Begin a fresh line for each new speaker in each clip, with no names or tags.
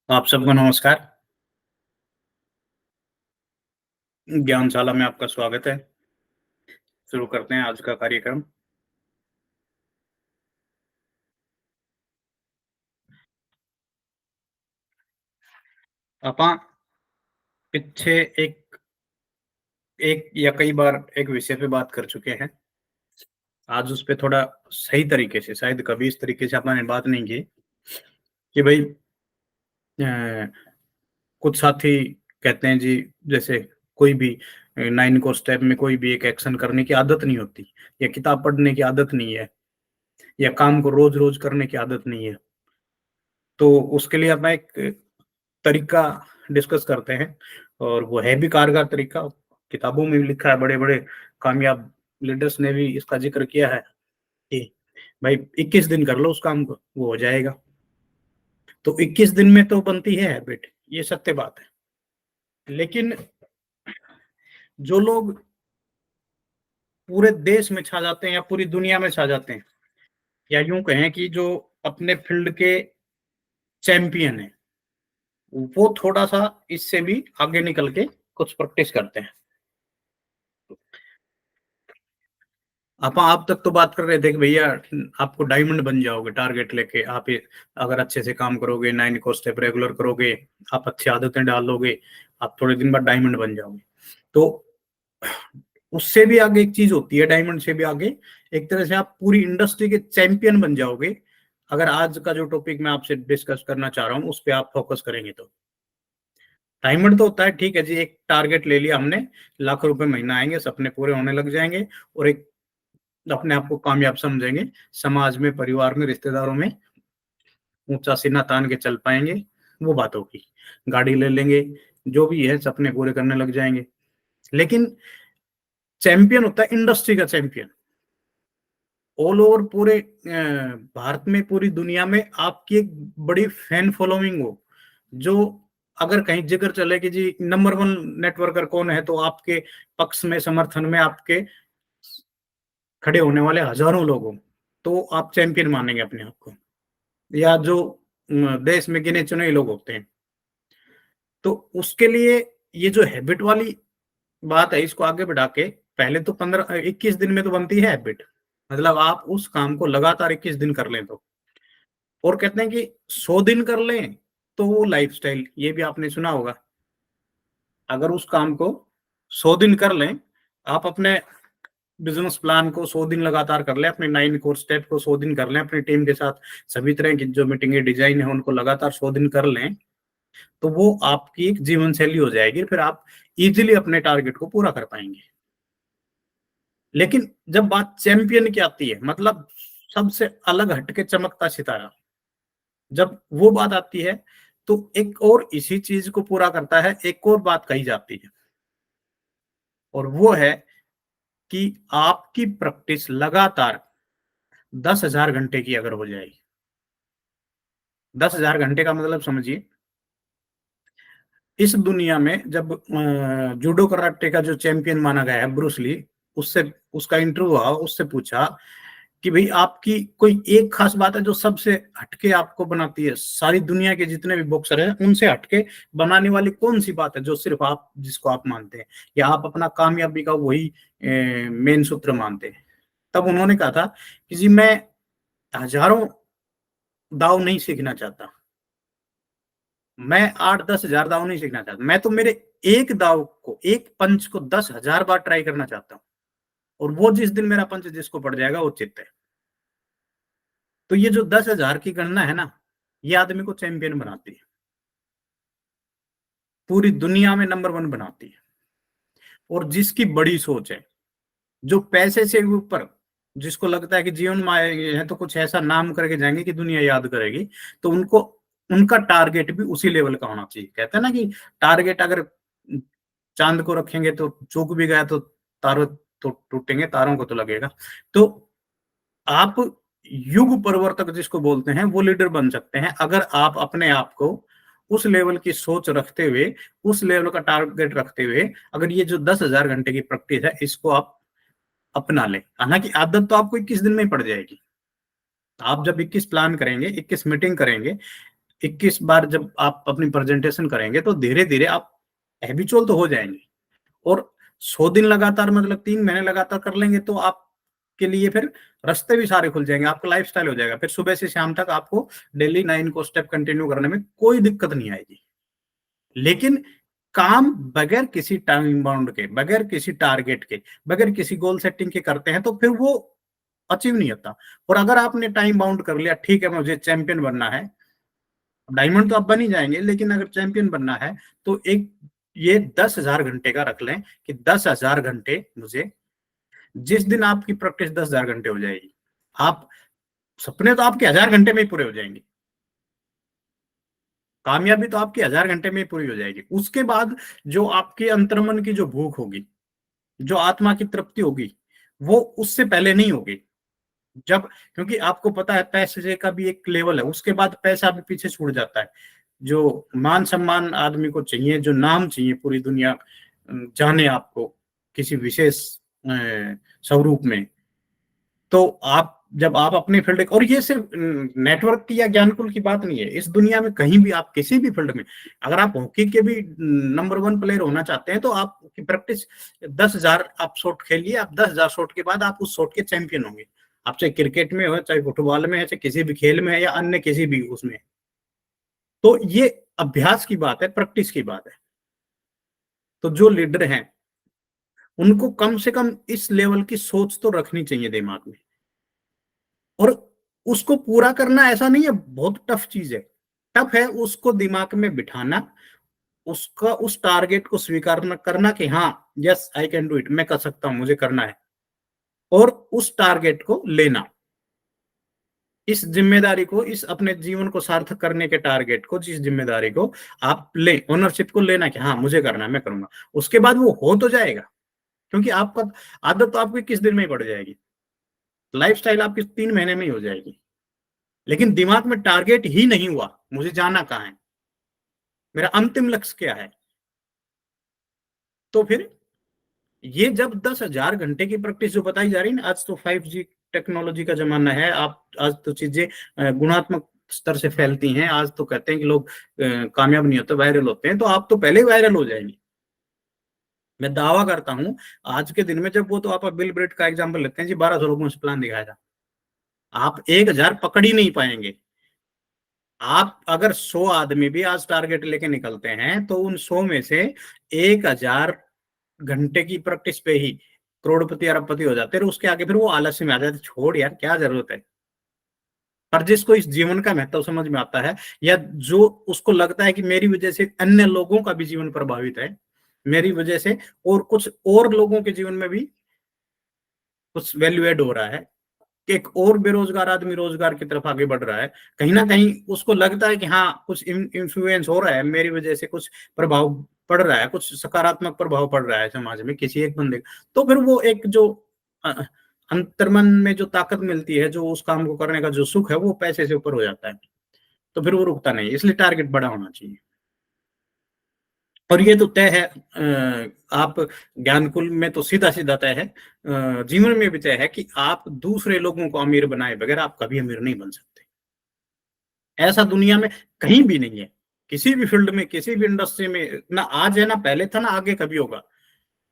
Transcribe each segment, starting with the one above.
आप सबको नमस्कार। ज्ञानशाला में आपका स्वागत है। शुरू करते हैं आज का कार्यक्रम। ਆਪਾਂ पीछे एक एक या कई बार एक विषय पे बात कर चुके हैं। आज उस पे थोड़ा सही तरीके से, शायद कभी इस तरीके से आपने बात नहीं की कि भई कुछ साथी कहते हैं जी, जैसे कोई भी 9 को स्टेप में कोई भी एक एक्शन करने की आदत नहीं होती, या किताब पढ़ने की आदत नहीं है, या काम को रोज़-रोज़ करने की आदत नहीं है। तो उसके लिए अपना एक तरीका डिस्कस करते हैं, और वो है भी कारगर तरीका। किताबों में भी लिखा है, बड़े-बड़े कामयाब लीडर्स ने भी इसका ज़िक्र किया है कि भाई 21 दिन कर लो उस काम को, वो हो जाएगा। तो 21 दिन में तो बनती है हैबिट, ये सत्य बात है। लेकिन जो लोग पूरे देश में छा जाते हैं या पूरी दुनिया में छा जाते हैं, या यूँ कहें कि जो अपने फील्ड के चैंपियन हैं, वो थोड़ा-सा इससे भी आगे निकल के कुछ प्रैक्टिस करते हैं। आप तक तो बात कर रहे थे कि भैया आपको डायमंड बन जाओगे टारगेट लेके, आप ये अगर अच्छे से काम करोगे, 9 को स्टेप रेगुलर करोगे, आप अच्छी आदतें डालोगे, आप थोड़े दिन बाद डायमंड बन जाओगे। तो उससे भी आगे एक चीज होती है, डायमंड से भी आगे एक तरह से आप पूरी इंडस्ट्री के चैंपियन बन जाओगे, अगर आज का जो टॉपिक मैं आपसे डिस्कस करना चाह रहा हूँ उस पर आप फोकस करेंगे तो। डायमंड तो होता है, ठीक है जी, एक टारगेट ले लिया हमने, लाखों रुपए महीना आएंगे, सपने पूरे होने लग जाएंगे, और एक अपने आप को कामयाब समझेंगे, समाज में, परिवार में, रिश्तेदारों में ऊंचा सीना तान के चल पाएंगे, वो बात होगी। गाड़ी ले लेंगे, जो भी है सपने पूरे करने लग जाएंगे। लेकिन चैंपियन होता है इंडस्ट्री का चैंपियन। ऑल ओवर पूरे भारत में, पूरी दुनिया में आपकी एक बड़ी फैन फॉलोइंग हो, जो अगर कहीं जिक्र चले कि जी नंबर वन नेटवर्कर कौन है, तो आपके पक्ष में, समर्थन में आपके खड़े होने वाले हजारों लोग हों, तो आप चैंपियन मानेंगे अपने आप को। या जो देश में गिने चुने लोग होते हैं, तो उसके लिए ये जो हैबिट वाली बात है, इसको आगे बढ़ा के पहले तो 15-21 दिन में तो बनती है हैबिट। मतलब आप उस काम को लगातार 21 दिन कर लें तो, और कहते हैं कि 100 दिन कर लें तो वो लाइफस्टाइल, ये भी आपने सुना होगा। अगर उस काम को 100 दिन कर लें, आप अपने बिजनेस प्लान को 100 दिन लगातार कर लें, अपने 9 कोर स्टेप को 100 दिन कर लें, अपनी टीम के साथ सभी तरह की जो मीटिंगें डिजाइन है उनको लगातार 100 दिन कर लें, तो वो आपकी एक जीवन शैली हो जाएगी, फिर आप इजीली अपने टारगेट को पूरा कर पाएंगे। लेकिन जब बात चैंपियन की आती है, मतलब सबसे अलग हटके चमकता सितारा, जब वो बात आती है, तो एक और इसी चीज को पूरा करता है, एक और बात कही जाती है, और वो है कि आपकी प्रैक्टिस लगातार 10,000 घंटे की अगर हो जाएगी। 10,000 घंटे का मतलब समझिए, इस दुनिया में जब जूडो कराटे का जो चैंपियन माना गया है ब्रूस ली, उससे उसका इंटरव्यू हुआ, उससे पूछा कि भाई आपकी कोई एक खास बात है जो सबसे हटके आपको बनाती है, सारी दुनिया के जितने भी बॉक्सर हैं उनसे हटके बनाने वाली कौन सी बात है जो सिर्फ आप, जिसको आप मानते हैं, या आप अपना कामयाबी का वही मेन सूत्र मानते हैं। तब उन्होंने कहा था कि जी मैं हजारों दाव नहीं सीखना चाहता, मैं 8-10 हजार दाव नहीं सीखना चाहता, मैं तो मेरे एक दाव को, एक पंच को 10,000 बार ट्राई करना चाहता हूँ, और वो जिस दिन मेरा पंच जिसको पड़ जाएगा वो चित्त है। तो ये जो 10,000 की गणना है ना, ये आदमी को चैंपियन बनाती है, पूरी दुनिया में नंबर वन बनाती है। और जिसकी बड़ी सोच है, जो पैसे से ऊपर, जिसको लगता है कि जीवन में आए हैं तो कुछ ऐसा नाम करके जाएंगे कि दुनिया याद करेगी, तो उनको, उनका टारगेट भी उसी लेवल का होना चाहिए। कहते हैं ना कि टारगेट अगर चांद को रखेंगे तो चूक भी गया तो तारों तो टूटेंगे, तारों को तो लगेगा। तो आप युग परिवर्तक जिसको बोलते हैं, वो लीडर बन सकते हैं अगर आप अपने आप को उस लेवल की सोच रखते हुए, उस लेवल का टारगेट रखते हुए, अगर ये जो 10,000 घंटे की प्रैक्टिस है इसको आप अपना लें। हालांकि आदत तो आपको 21 दिन में ही पड़ जाएगी। आप जब 21 प्लान करेंगे, 21 मीटिंग करेंगे, 21 बार जब आप अपनी प्रेजेंटेशन करेंगे तो धीरे धीरे आप हैबिचुअल तो हो जाएंगे। और 100 दिन लगातार मतलब 3 महीने लगातार कर लेंगे तो आपके लिए फिर रास्ते भी सारे खुल जाएंगे, आपका लाइफस्टाइल हो जाएगा। फिर सुबह से शाम तक आपको डेली 9 को स्टेप कंटिन्यू करने में कोई दिक्कत नहीं आएगी। लेकिन काम बगैर किसी टाइम बाउंड के, बगैर किसी टारगेट के, बगैर किसी गोल सेटिंग के करते हैं तो फिर वो अचीव नहीं होता। और अगर आपने टाइम बाउंड कर लिया, ठीक है मुझे चैंपियन बनना है, डायमंड तो आप बन ही जाएंगे, लेकिन अगर चैंपियन बनना है तो एक ये 10,000 घंटे का रख लें कि 10,000 घंटे मुझे, जिस दिन आपकी प्रैक्टिस 10,000 घंटे हो जाएगी, आप सपने तो आपके 1,000 घंटे में ही पूरे हो जाएंगे, कामयाबी तो आपकी 1,000 घंटे में ही पूरी हो जाएगी। उसके बाद जो आपके अंतर्मन की जो भूख होगी, जो आत्मा की तृप्ति होगी, वो उससे पहले नहीं होगी। जब, क्योंकि आपको पता है पैसे का भी एक लेवल है, उसके बाद पैसा भी पीछे छूट जाता है। जो मान सम्मान आदमी को चाहिए, जो नाम चाहिए, पूरी दुनिया जाने आपको किसी विशेष स्वरूप में, तो आप जब आप अपने फील्ड, और ये सिर्फ नेटवर्क की या ज्ञानकुल की बात नहीं है, इस दुनिया में कहीं भी आप किसी भी फील्ड में, अगर आप हॉकी के भी नंबर 1 प्लेयर होना चाहते हैं तो आपकी प्रैक्टिस 10,000 आप शॉट खेलिए, आप 10,000 शॉट के बाद आप उस शॉट के चैंपियन होंगे। आप चाहे क्रिकेट में हो, चाहे फुटबॉल में है, चाहे किसी भी खेल में है, या अन्य किसी भी उसमें। तो ये अभ्यास की बात है, प्रैक्टिस की बात है। तो जो लीडर हैं उनको कम से कम इस लेवल की सोच तो रखनी चाहिए दिमाग में। और उसको पूरा करना ऐसा नहीं है बहुत टफ चीज है, टफ है उसको दिमाग में बिठाना, उसका उस टारगेट को स्वीकार करना कि हाँ yes I can do it, मैं कर सकता हूं, मुझे करना है, और उस टारगेट को लेना, इस जिम्मेदारी को, इस अपने जीवन को सार्थक करने के टारगेट को, जिस जिम्मेदारी को आप ले, ओनरशिप को लेना कि हाँ मुझे करना है, मैं करूंगा। उसके बाद वो हो तो जाएगा, क्योंकि आपका आदत तो आपकी किस दिन में ही पड़ जाएगी, लाइफस्टाइल आपकी 3 महीने में ही हो जाएगी। लेकिन दिमाग में टारगेट ही नहीं हुआ, मुझे जाना कहाँ है, मेरा अंतिम लक्ष्य क्या है, तो फिर ये जब 10,000 घंटे की प्रैक्टिस जो बताई जा रही है ना, आज तो 5G टेक्नोलॉजी का जमाना है, आप आज तो चीजें गुणात्मक स्तर से फैलती हैं। आज तो कहते हैं कि लोग कामयाब नहीं होते, वायरल होते हैं, तो आप तो पहले ही वायरल हो जाएंगे। मैं दावा करता हूं आज के दिन में, जब वो तो आप बिल ब्रेट का एग्जांपल लेते हैं जी, 1,200 लोगों से प्लान दिखाया था, आप 1,000 पकड़ ही नहीं पाएंगे। आप अगर 100 आदमी भी आज टारगेट लेके निकलते हैं तो उन 100 में से 1,000 घंटे की प्रैक्टिस पे ही करोड़पति अरबपति हो जाते हैं, उसके आगे फिर वो आलस्य में आ जाते, छोड़ यार क्या जरूरत है। पर जिसको इस जीवन का महत्व समझ में आता है, या जो उसको लगता है कि मेरी वजह से अन्य लोगों का भी जीवन प्रभावित है, मेरी वजह से और कुछ और लोगों के जीवन में भी कुछ वैल्यू एड हो रहा है, एक और बेरोजगार आदमी रोजगार की तरफ आगे बढ़ रहा है, कहीं ना कहीं उसको लगता है कि हाँ कुछ इन्फ्लुएंस हो रहा है, मेरी वजह से कुछ प्रभाव पड़ रहा है, कुछ सकारात्मक प्रभाव पड़ रहा है समाज में किसी एक बंदे का, तो फिर वो एक जो अ, अंतर्मन में जो ताकत मिलती है, जो उस काम को करने का जो सुख है, वो पैसे से ऊपर हो जाता है। तो फिर वो रुकता नहीं, इसलिए टारगेट बड़ा होना चाहिए। और ये तो तय है, आप ज्ञानकुल में तो सीधा सीधा तय है, जीवन में भी तय है कि आप दूसरे लोगों को अमीर बनाए बगैर आप कभी अमीर नहीं बन सकते। ऐसा दुनिया में कहीं भी नहीं है, किसी भी फील्ड में, किसी भी इंडस्ट्री में, ना आज है ना पहले था ना आगे कभी होगा।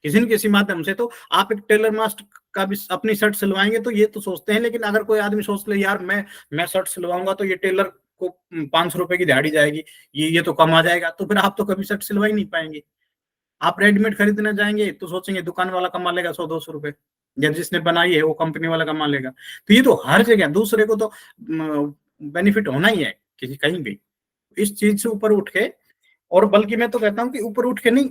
किसी न किसी माध्यम से तो आप एक टेलर मास्टर का भी अपनी शर्ट सिलवाएंगे तो ये तो सोचते हैं, लेकिन अगर कोई आदमी सोच ले यार मैं शर्ट सिलवाऊंगा तो ये टेलर को 500 रुपए की दिहाड़ी जाएगी, ये तो कम आ जाएगा, तो फिर आप तो कभी शर्ट सिलवा ही नहीं पाएंगे। आप रेडीमेड खरीदने जाएंगे तो सोचेंगे दुकान वाला कमा लेगा 100-200 रुपए, या जिसने बनाई है वो कंपनी वाला कमा लेगा। तो ये तो हर जगह दूसरे को तो बेनिफिट होना ही है, किसी कहीं भी। इस चीज से ऊपर उठ के, और बल्कि मैं तो कहता हूँ कि ऊपर उठ के नहीं,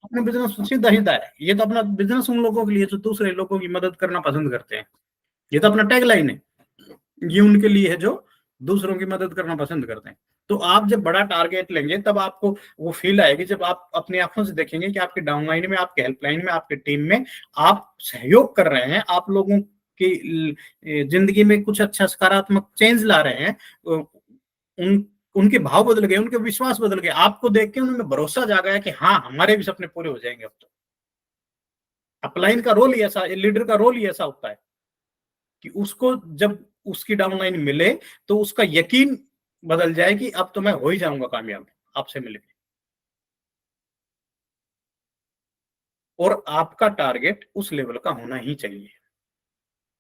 अपने बिजनेस सीधा सीधा है, ये तो अपना बिजनेस उन लोगों के लिए जो दूसरे लोगों की मदद करना पसंद करते हैं, ये तो अपना टैग लाइन है, ये उनके लिए है जो दूसरों की मदद करना पसंद करते हैं। तो आप जब बड़ा टारगेट लेंगे तब आपको वो फील आएगी, जब आप अपनी आंखों से देखेंगे कि आपके डाउनलाइन में, आपके हेल्पलाइन में, आपके टीम में आप सहयोग कर रहे हैं, आप लोगों की जिंदगी में कुछ अच्छा सकारात्मक चेंज ला रहे हैं, उन उनके भाव बदल गए, उनके विश्वास बदल गए, आपको देख के उनमें भरोसा जागा है कि हाँ हमारे भी सपने पूरे हो जाएंगे। अब तो अपलाइन का रोल ही ऐसा, लीडर का रोल ही ऐसा होता है कि उसको जब उसकी डाउनलाइन मिले तो उसका यकीन बदल जाए कि अब तो मैं हो ही जाऊंगा कामयाब आपसे मिलके। और आपका टारगेट उस लेवल का होना ही चाहिए।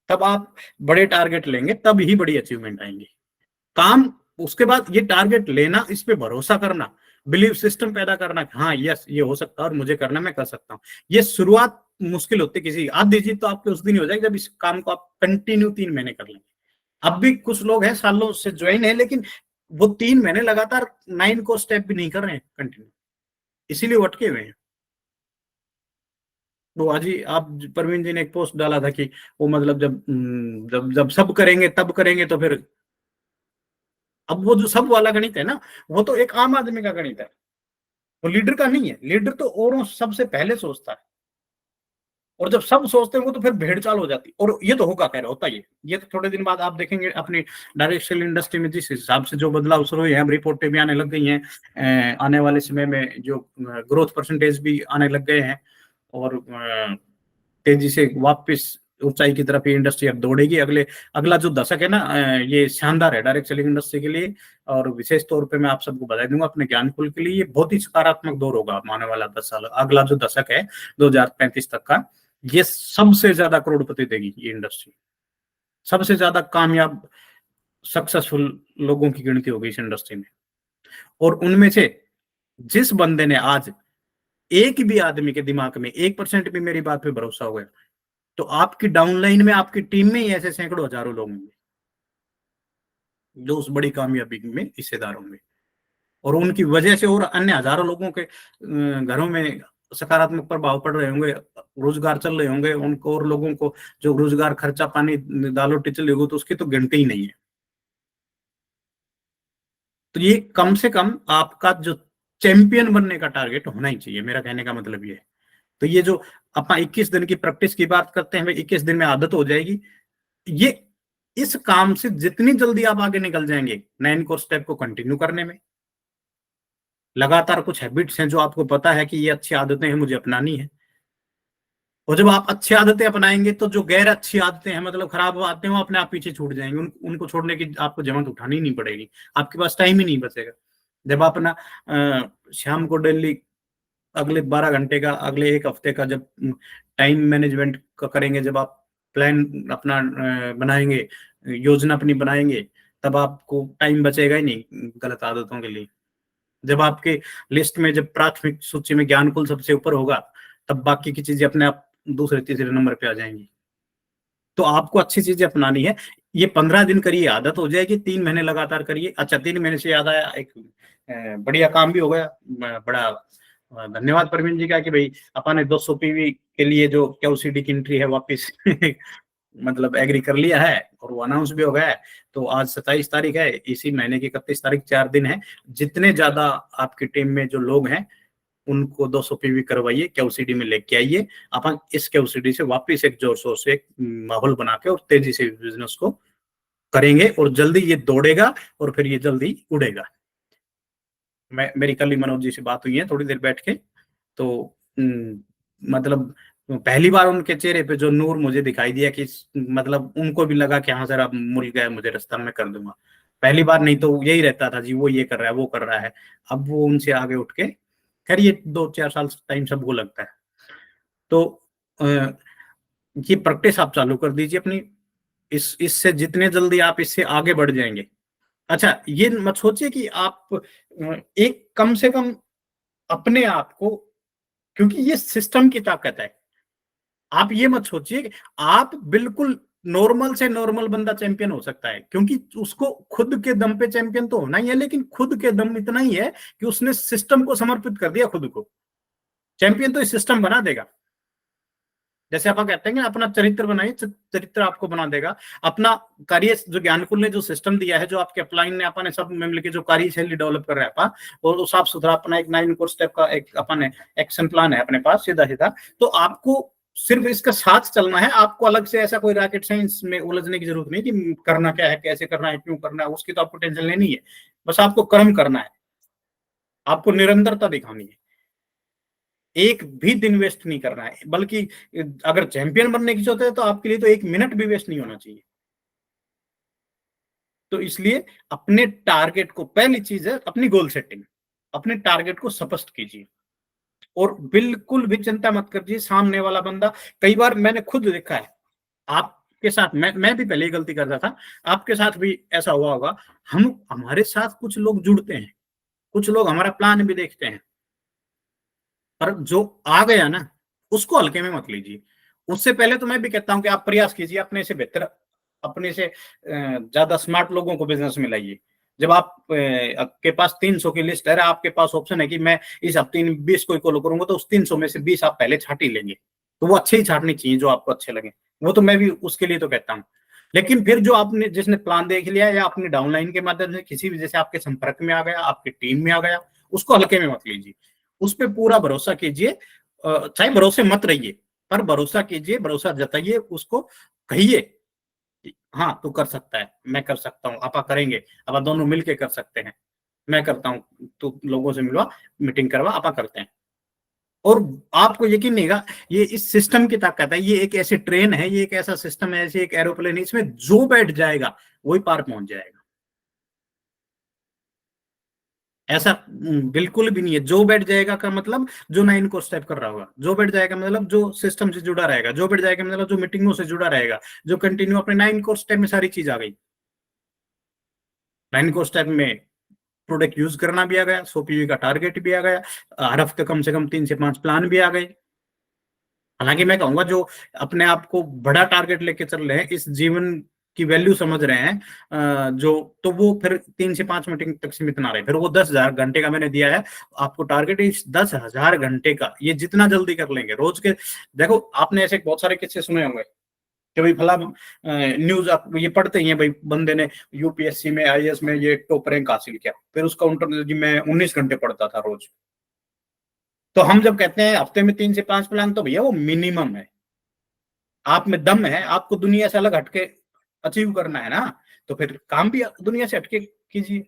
तब आप बड़े टारगेट लेंगे, तब ही बड़ी अचीवमेंट आएंगी। काम, उसके बाद ये टारगेट लेना, इस पे भरोसा करना, बिलीव सिस्टम पैदा करना कि हाँ यस ये हो सकता है और मुझे करना, मैं कर सकता हूँ। ये शुरुआत मुश्किल होती है किसी, आधी जीत तो आपके उस दिन ही हो जाएगी जब इस काम को आप कंटिन्यू 3 महीने कर लेंगे। अब भी कुछ लोग हैं सालों से ज्वाइन है, लेकिन वो 3 महीने लगातार 9 को स्टेप भी नहीं कर रहे हैं कंटिन्यू, इसीलिए वो अटके हुए हैं। तो आज ही आप, परवीन जी ने एक पोस्ट डाला था कि वो मतलब जब जब सब करेंगे तब करेंगे, तो फिर अब वो जो सब वाला गणित है ना, वो तो एक आम आदमी का गणित है, वो लीडर का नहीं है। लीडर तो औरों सबसे पहले सोचता है, और जब सब सोचते हैं वो तो फिर भेड़ चाल हो जाती है। और ये तो होगा, कह रहा होता ही है। ये तो थोड़े दिन बाद आप देखेंगे अपनी डायरेक्ट सेल इंडस्ट्री में जिस हिसाब से जो बदलाव शुरू हुए हैं, रिपोर्टें भी आने लग गई हैं, आने वाले समय में जो ग्रोथ परसेंटेज भी आने लग गए हैं, और तेजी से वापस ऊंचाई की तरफ ये इंडस्ट्री अब दौड़ेगी। अगला जो दशक है ना, ये शानदार है डायरेक्ट सेलिंग इंडस्ट्री के लिए। और विशेष तौर पे मैं आप सबको बता दूंगा अपने ज्ञान कुल के लिए, ये बहुत ही सकारात्मक दौर होगा आने वाला 10 साल। अगला जो दशक है 2035 तक का, ये सबसे ज्यादा करोड़पति देगी ये इंडस्ट्री। सबसे ज्यादा कामयाब सक्सेसफुल लोगों की गिनती होगी इस इंडस्ट्री में। और उनमें से जिस बंदे ने आज एक भी आदमी के दिमाग में 1% भी मेरी बात पे भरोसा हो गया, तो आपकी डाउनलाइन में, आपकी टीम में ही ऐसे सैकड़ों हजारों लोग होंगे जो उस बड़ी कामयाबी में हिस्सेदार होंगे। और उनकी वजह से और अन्य हजारों लोगों के घरों में सकारात्मक प्रभाव पड़ रहे होंगे, रोजगार चल रहे होंगे उनको, और लोगों को जो रोजगार, खर्चा पानी, दालों टिचल होगी, तो उसकी तो गिनती ही नहीं है। तो ये कम से कम आपका जो चैंपियन बनने का टारगेट होना ही चाहिए, मेरा कहने का मतलब ये है। तो ये जो अपना 21 दिन की प्रैक्टिस की बात करते हैं, 21 दिन में आदत हो जाएगी। ये, इस काम से जितनी जल्दी आप आगे निकल जाएंगे 9 कोर स्टेप को कंटिन्यू करने में, लगातार कुछ हैबिट्स हैं जो आपको पता है कि ये अच्छी आदतें हैं, मुझे अपनानी है। और जब आप अच्छी आदतें अपनाएंगे, तो जो गैर अच्छी आदतें हैं, मतलब खराब आदतें, वो अपने आप पीछे छूट जाएंगे। उनको छोड़ने की आपको जहमत उठानी नहीं पड़ेगी, आपके पास टाइम ही नहीं बचेगा। जब आप अपना शाम को डेली अगले 12 घंटे का, अगले एक हफ्ते का जब टाइम मैनेजमेंट का करेंगे, जब आप प्लान अपना बनाएंगे, योजना अपनी बनाएंगे, तब आपको टाइम बचेगा ही नहीं गलत आदतों के लिए। जब आपके लिस्ट में, जब प्राथमिक सूची में ज्ञानकुल सबसे ऊपर होगा, तब बाकी की चीजें अपने आप दूसरे तीसरे नंबर पे आ जाएंगी। तो आपको अच्छी चीजें अपनानी है। ये 15 दिन करिए, आदत हो जाएगी। 3 महीने लगातार करिए। अच्छा, 3 महीने से याद आया, एक बढ़िया काम भी हो गया। बड़ा धन्यवाद प्रवीण जी का कि भाई अपन ने 200 पीवी के लिए जो क्यूसीडी की एंट्री है वापस मतलब एग्री कर लिया है, और वो अनाउंस भी हो गया है। तो आज 27 तारीख है, इसी महीने की 31 तारीख, 4 दिन है। जितने ज्यादा आपकी टीम में जो लोग हैं, उनको 200 पीवी करवाइए, क्यूसीडी में लेके आइए। अपन इस क्यूसीडी से वापस एक जोर शोर से एक माहौल बना के और तेजी से बिजनेस को करेंगे, और जल्दी ये दौड़ेगा, और फिर ये जल्दी उड़ेगा। मेरी कल ही मनोज जी से बात हुई है थोड़ी देर बैठ के, तो मतलब पहली बार उनके चेहरे पे जो नूर मुझे दिखाई दिया कि मतलब उनको भी लगा कि हाँ सर अब मिल गया मुझे रास्ता, मैं कर दूंगा। पहली बार नहीं तो यही रहता था जी, वो ये कर रहा है, वो कर रहा है। अब वो उनसे आगे उठ के, खैर ये 2-4 साल टाइम सबको लगता है। तो ये प्रैक्टिस आप चालू कर दीजिए अपनी। इससे जितने जल्दी आप इससे आगे बढ़ जाएंगे। अच्छा, ये मत सोचिए कि आप एक, कम से कम अपने आप को, क्योंकि ये सिस्टम की ताकत है। आप ये मत सोचिए कि आप बिल्कुल नॉर्मल से नॉर्मल बंदा चैंपियन हो सकता है, क्योंकि उसको खुद के दम पे चैंपियन तो होना ही है, लेकिन खुद के दम इतना ही है कि उसने सिस्टम को समर्पित कर दिया खुद को। चैंपियन तो इस सिस्टम बना देगा। जैसे आप कहते हैं कि अपना चरित्र बनाइए, चरित्र आपको बना देगा। अपना कार्य, जो ज्ञानकुल ने जो सिस्टम दिया है, जो आपके अपलाइन ने अपन सब में मिलकर जो कार्यशैली डेवलप कर रहे हैं अपन, और साफ सुथरा अपना एक 9 कोर्स स्टेप का एक अपन एक्शन प्लान है अपने पास, सीधा सीधा। तो आपको सिर्फ इसका साथ चलना है। आपको अलग से ऐसा कोई रॉकेट साइंस में उलझने की जरूरत नहीं कि करना क्या है, कैसे करना है, क्यों करना है, उसकी तो आपको टेंशन लेनी है। बस आपको कर्म करना है, आपको निरंतरता दिखानी है, एक भी दिन वेस्ट नहीं करना है। बल्कि अगर चैंपियन बनने की सोचते हैं, तो आपके लिए तो 1 मिनट भी वेस्ट नहीं होना चाहिए। तो इसलिए अपने टारगेट को, पहली चीज है अपनी गोल सेटिंग, अपने टारगेट को स्पष्ट कीजिए और बिल्कुल भी चिंता मत करिए सामने वाला बंदा। कई बार मैंने खुद देखा है आपके साथ, मैं भी पहले ही गलती करता था, आपके साथ भी ऐसा हुआ होगा। हम हमारे साथ कुछ लोग जुड़ते हैं, कुछ लोग हमारा प्लान भी देखते हैं, पर जो आ गया ना उसको हल्के में मत लीजिए। उससे पहले तो मैं भी कहता हूं कि आप प्रयास कीजिए अपने से बेहतर, अपने से ज्यादा स्मार्ट लोगों को बिजनेस में लाइए। जब आप के पास 300 की लिस्ट है, आपके पास ऑप्शन है कि मैं इस हफ्ते 20 को फॉलो करूंगा, तो उस 300 में से 20 आप पहले छाट ही लेंगे। तो वो अच्छे ही छाटनी चाहिए जो आपको अच्छे लगे। वो तो मैं भी उसके लिए तो कहता हूँ। लेकिन फिर जो आपने, जिसने प्लान देख लिया या अपनी डाउनलाइन के माध्यम से किसी भी जैसे आपके संपर्क में आ गया, आपकी टीम में आ गया, उसको हल्के में मत लीजिए। उस पर पूरा भरोसा कीजिए, चाहे भरोसे मत रहिए, पर भरोसा कीजिए, भरोसा जताइए, उसको कहिए हाँ तू कर सकता है, मैं कर सकता हूँ, आपा करेंगे, आपा दोनों मिलके कर सकते हैं, मैं करता हूँ, तू लोगों से मिलवा, मीटिंग करवा, आपा करते हैं। और आपको यकीन नहीं होगा, ये इस सिस्टम की ताकत है, ये एक ऐसी ट्रेन है, ये एक ऐसा सिस्टम है, ऐसे एक एरोप्लेन है, इसमें जो बैठ जाएगा वही पार पहुंच जाएगा। ऐसा बिल्कुल भी नहीं है। जो बैठ जाएगा का मतलब जो 9 कोर्स टाइप कर रहा होगा, जो बैठ जाएगा मतलब जो सिस्टम से जुड़ा रहेगा, जो बैठ जाएगा मतलब जो मीटिंगों से जुड़ा रहेगा, जो कंटिन्यू अपने 9 कोर्स टाइप में सारी चीज आ गई। 9 कोर्स टाइप में प्रोडक्ट यूज करना भी आ गया, 100 PV का टारगेट भी आ गया, हर हफ्ते कम से कम 3 से 5 प्लान भी आ गए। हालांकि मैं कहूंगा जो अपने आप को बड़ा टारगेट लेके चल रहे हैं, इस जीवन की वैल्यू समझ रहे हैं, जो, तो वो फिर 3 से 5 मीटिंग तक सीमित ना रहे, फिर वो 10,000 घंटे का मैंने दिया है आपको टारगेट, इस 10,000 घंटे का ये जितना जल्दी कर लेंगे रोज के। देखो आपने ऐसे बहुत सारे किस्से सुने होंगे कि भाई फला न्यूज आप ये पढ़ते ही हैं, भाई बंदे ने यूपीएससी में, आईएएस में ये टॉप रैंक हासिल किया, फिर उसका इंटरव्यू मैं 19 घंटे पढ़ता था रोज। तो हम जब कहते हैं हफ्ते में 3 से 5 प्लान, तो भैया वो मिनिमम है। आप में दम है, आपको दुनिया से अलग हटके अचीव करना है ना, तो फिर काम भी दुनिया से हटके कीजिए।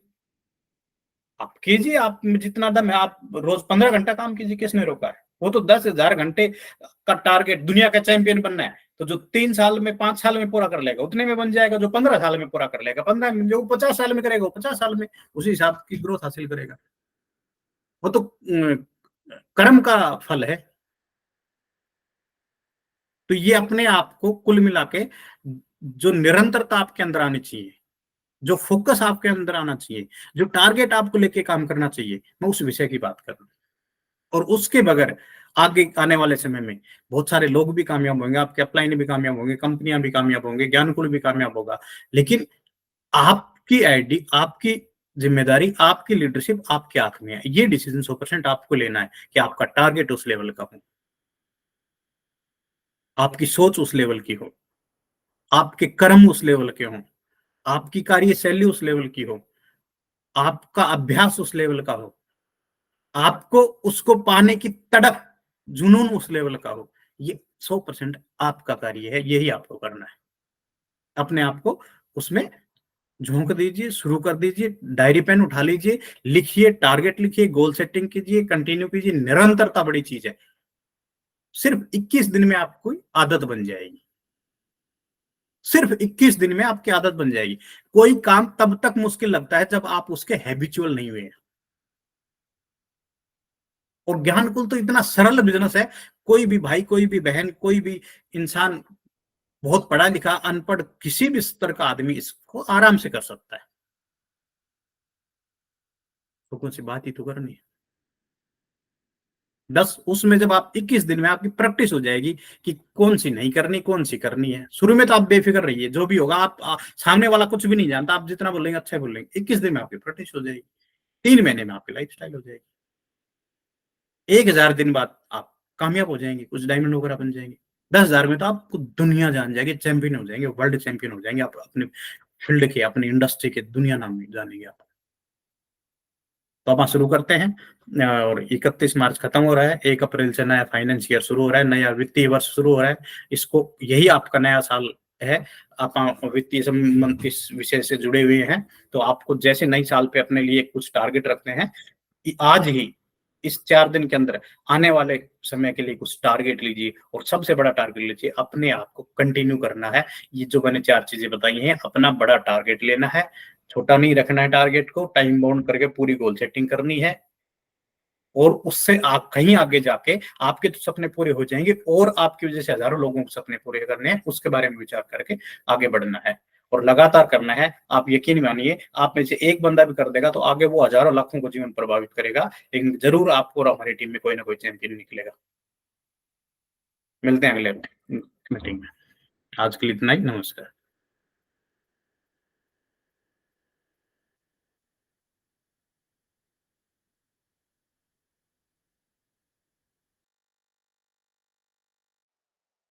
आप कीजिए, आप में जितना दम है आप रोज 15 घंटा काम कीजिए, किसने रोका है? वो तो 10,000 घंटे का टारगेट, दुनिया का चैंपियन बनना है, तो जो 3 साल में 5 साल में पूरा कर लेगा उतने में बन जाएगा, जो 15 साल में पूरा कर लेगा 15 में, जो 50 साल में करेगा वो 50 साल में उसी हिसाब की ग्रोथ हासिल करेगा। वो तो कर्म का फल है। तो ये अपने आप को कुल मिला के, जो निरंतरता आपके अंदर आनी चाहिए, जो फोकस आपके अंदर आना चाहिए, जो टारगेट आपको लेके काम करना चाहिए, मैं उस विषय की बात कर रहा हूँ। और उसके बगैर आगे आने वाले समय में बहुत सारे लोग भी कामयाब होंगे, आपके अपलाइन भी कामयाब होंगे, कंपनियां भी कामयाब होंगे, ज्ञानकुल भी कामयाब होगा। लेकिन आपकी आईडी, आपकी जिम्मेदारी, आपकी लीडरशिप आपके हाथ में है। ये डिसीजन 100% आपको लेना है कि आपका टारगेट उस लेवल का हो, आपकी सोच उस लेवल की हो, आपके कर्म उस लेवल के हों, आपकी कार्यशैली उस लेवल की हो, आपका अभ्यास उस लेवल का हो, आपको उसको पाने की तड़प, जुनून उस लेवल का हो। ये 100% आपका कार्य है, यही आपको करना है। अपने आप को उसमें झोंक दीजिए, शुरू कर दीजिए, डायरी पेन उठा लीजिए, लिखिए, टारगेट लिखिए, गोल सेटिंग कीजिए, कंटिन्यू कीजिए। निरंतरता बड़ी चीज है। सिर्फ 21 दिन में आपको आदत बन जाएगी, सिर्फ 21 दिन में आपकी आदत बन जाएगी। कोई काम तब तक मुश्किल लगता है जब आप उसके हैबिचुअल नहीं हुए। और ज्ञानकुल तो इतना सरल बिजनेस है, कोई भी भाई, कोई भी बहन, कोई भी इंसान, बहुत पढ़ा लिखा, अनपढ़, किसी भी स्तर का आदमी इसको आराम से कर सकता है। तो कौन सी बात ही तो करनी है। दस उसमें जब आप 21 दिन में आपकी प्रैक्टिस हो जाएगी कि कौन सी नहीं करनी, कौन सी करनी है। शुरू में तो आप बेफिक्र रहिए, जो भी होगा सामने वाला कुछ भी नहीं जानता, आप जितना बोलेंगे अच्छा बोलेंगे। 21 दिन में आपकी प्रैक्टिस हो जाएगी, 3 महीने में आपकी लाइफ स्टाइल हो जाएगी, 1,000 दिन बाद आप कामयाब हो जाएंगे, कुछ डायमंड वगैरह बन जाएंगे। 10,000 में तो आपको दुनिया जान जाएगी, चैंपियन हो जाएंगे, वर्ल्ड चैंपियन हो जाएंगे आप, अपने फील्ड के, अपनी इंडस्ट्री के दुनिया नाम जानेंगे आप। तो आप शुरू करते हैं, और 31 मार्च खत्म हो रहा है, 1 अप्रैल से नया फाइनेंस ईयर शुरू हो रहा है, नया वित्तीय वर्ष शुरू हो रहा है। इसको, यही आपका नया साल है। आप वित्तीय संबंध इस विषय से जुड़े हुए हैं, तो आपको जैसे नई साल पे अपने लिए कुछ टारगेट रखते हैं कि आज ही इस 4 दिन के अंदर आने वाले समय के लिए कुछ टारगेट लीजिए और सबसे बड़ा टारगेट लीजिए, अपने आप को कंटिन्यू करना है। ये जो मैंने 4 चीज़ें बताई हैं, अपना बड़ा टारगेट लेना है, छोटा नहीं रखना है टारगेट को, टाइम बाउंड करके पूरी गोल सेटिंग करनी है और उससे आप कहीं आगे जाके आपके तो सपने पूरे हो जाएँगे और आपकी वज़ह से हज़ारों लोगों को सपने पूरे करने हैं, उसके बारे में विचार करके आगे बढ़ना है और लगातार करना है। आप यकीन मानिए, आप में से एक बंदा भी कर देगा, तो आगे वो हज़ारों लाखों को जीवन प्रभावित करेगा, लेकिन ज़रूर आपको और हमारी टीम में कोई ना कोई चैंपियन निकलेगा। मिलते हैं अगले मीटिंग में। आज के लिए इतना ही, नमस्कार।